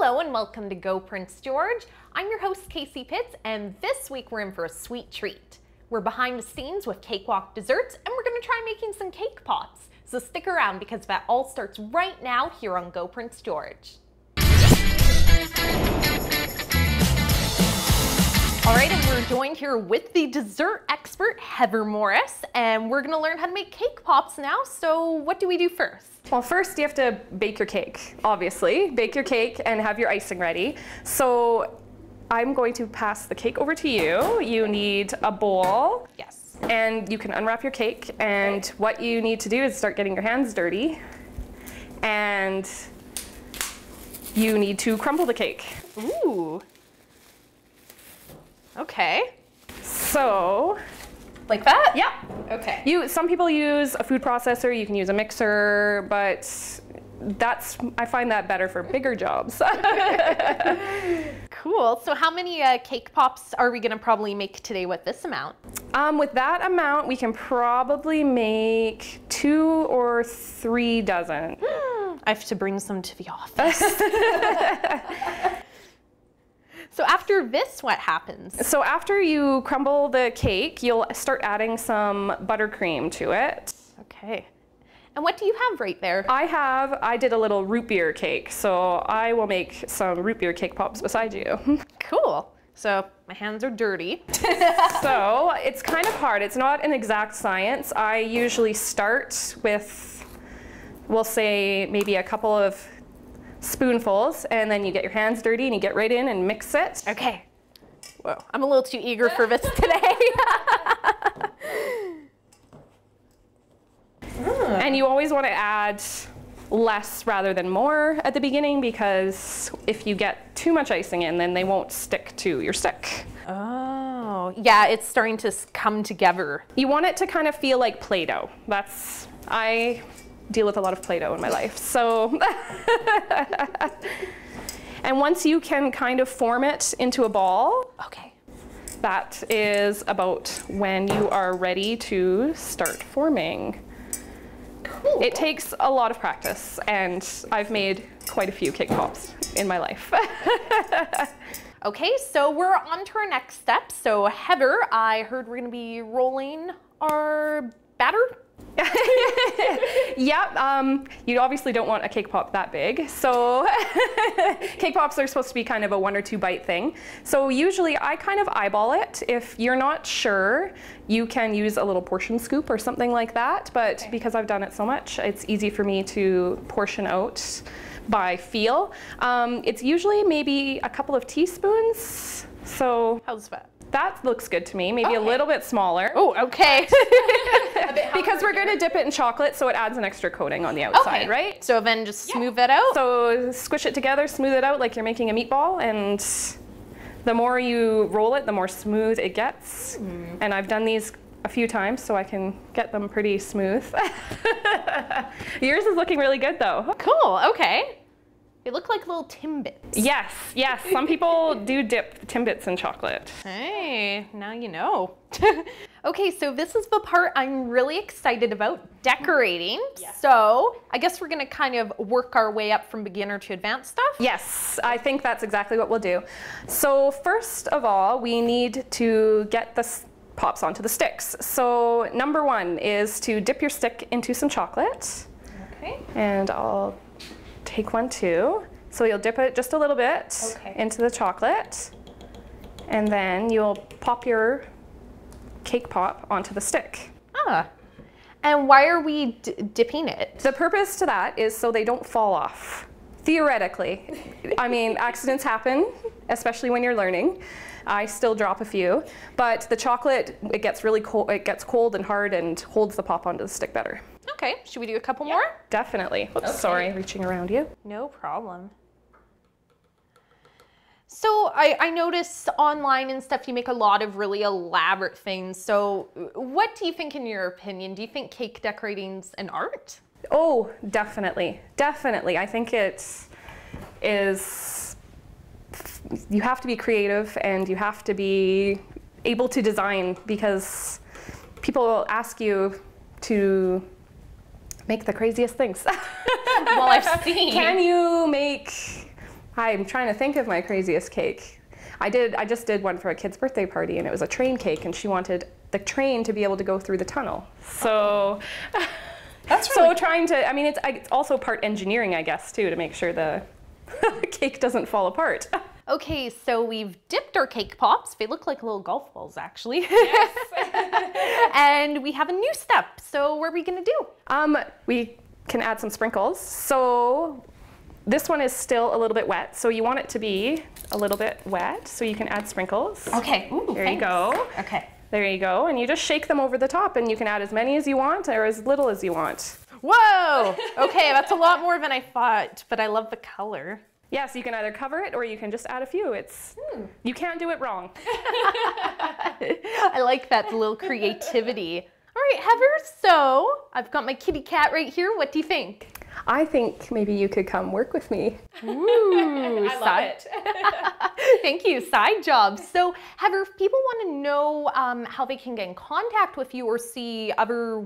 Hello and welcome to Go Prince George. I'm your host Casey Pitts, and this week we're in for a sweet treat. We're behind the scenes with Cakewalk Desserts, and we're going to try making some cake pops. So stick around because that all starts right now here on Go Prince George. All right, and we're joined here with the dessert expert, Heather Morris, and we're gonna learn how to make cake pops now. So what do we do first? Well, first you have to bake your cake, obviously. Bake your cake and have your icing ready. So I'm going to pass the cake over to you. You need a bowl. Yes. And you can unwrap your cake, and what you need to do is start getting your hands dirty. And you need to crumble the cake. Ooh. Okay. So, like that? yeah. Okay. Some people use a food processor, you can use a mixer, but I find that better for bigger jobs. Cool. So how many cake pops are we gonna probably make today with this amount? With that amount, we can probably make 2 or 3 dozen. I have to bring some to the office. So after this, what happens? So after you crumble the cake, you'll start adding some buttercream to it. Okay. And what do you have right there? I did a little root beer cake, so I will make some root beer cake pops beside you. Cool. So my hands are dirty. So it's kind of hard. It's not an exact science. I usually start with, we'll say maybe a couple of spoonfuls, and then you get your hands dirty and you get right in and mix it. Okay. Whoa, I'm a little too eager for this today. And you always want to add less rather than more at the beginning, because if you get too much icing in, then they won't stick to your stick. Oh, yeah, it's starting to come together. You want it to kind of feel like Play-Doh. I deal with a lot of Play-Doh in my life, so. And once you can kind of form it into a ball, okay, that is about when you are ready to start forming. Cool. It takes a lot of practice, and I've made quite a few cake pops in my life. Okay, so we're on to our next step. So Heather, I heard we're gonna be rolling our batter. Yeah, you obviously don't want a cake pop that big. So cake pops are supposed to be kind of a 1 or 2 bite thing. So usually I kind of eyeball it. If you're not sure, you can use a little portion scoop or something like that. But because I've done it so much, it's easy for me to portion out by feel. It's usually maybe a couple of teaspoons. So How's that? that looks good to me. Maybe a little bit smaller. Oh, okay. Because we're going to dip it in chocolate, so it adds an extra coating on the outside, right? So then just smooth it out? So squish it together, smooth it out like you're making a meatball, and the more you roll it, the more smooth it gets. And I've done these a few times, so I can get them pretty smooth. Yours is looking really good, though. Cool, okay. They look like little Timbits. Yes, yes. Some people do dip Timbits in chocolate. Hey, now you know. Okay, so this is the part I'm really excited about, decorating. Yes. So I guess we're gonna kind of work our way up from beginner to advanced stuff? Yes, I think that's exactly what we'll do. So first of all, we need to get the pops onto the sticks. So number 1 is to dip your stick into some chocolate. Okay. And I'll take one too. So you'll dip it just a little bit into the chocolate, and then you'll pop your cake pop onto the stick. Ah, and why are we dipping it? The purpose to that is so they don't fall off. Theoretically. I mean, accidents happen, especially when you're learning. I still drop a few, but the chocolate, it gets really cold, it gets cold and hard and holds the pop onto the stick better. Okay, should we do a couple more? Definitely. Oops, sorry, reaching around you. No problem. So I notice online and stuff, you make a lot of really elaborate things. So what do you think, in your opinion? Do you think cake decorating's an art? Oh, definitely. Definitely. I think it is, you have to be creative and you have to be able to design, because people will ask you to make the craziest things. Well, I've seen. Can you make I'm trying to think of my craziest cake. I just did one for a kid's birthday party, and it was a train cake, and she wanted the train to be able to go through the tunnel. So, That's really so trying to, I mean, it's also part engineering, I guess, too, to make sure the cake doesn't fall apart. Okay, so we've dipped our cake pops. They look like little golf balls, actually. Yes. And we have a new step. So what are we gonna do? We can add some sprinkles. So this one is still a little bit wet, so you want it to be a little bit wet, so you can add sprinkles. Okay, ooh, There thanks. you go. Okay. There you go, and you just shake them over the top, and you can add as many as you want or as little as you want. Whoa, okay, that's a lot more than I thought, but I love the color. Yes, you can either cover it or you can just add a few. You can't do it wrong. I like that little creativity. All right, Heather, so I've got my kitty cat right here. What do you think? I think maybe you could come work with me. Ooh, I love it. Thank you, side job. So Heather, if people want to know how they can get in contact with you or see other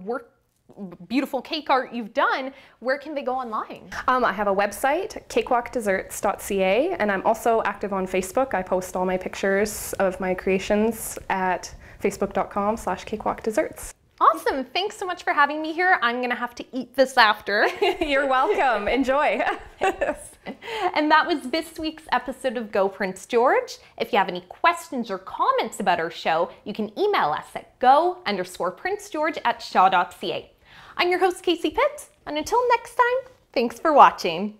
beautiful cake art you've done, where can they go online? I have a website, cakewalkdesserts.ca, and I'm also active on Facebook. I post all my pictures of my creations at facebook.com/cakewalkdesserts. Awesome, thanks so much for having me here. I'm gonna have to eat this after. You're welcome, enjoy. And that was this week's episode of Go Prince George. If you have any questions or comments about our show, you can email us at go_princegeorge@shaw.ca. I'm your host, Casey Pitts, and until next time, thanks for watching.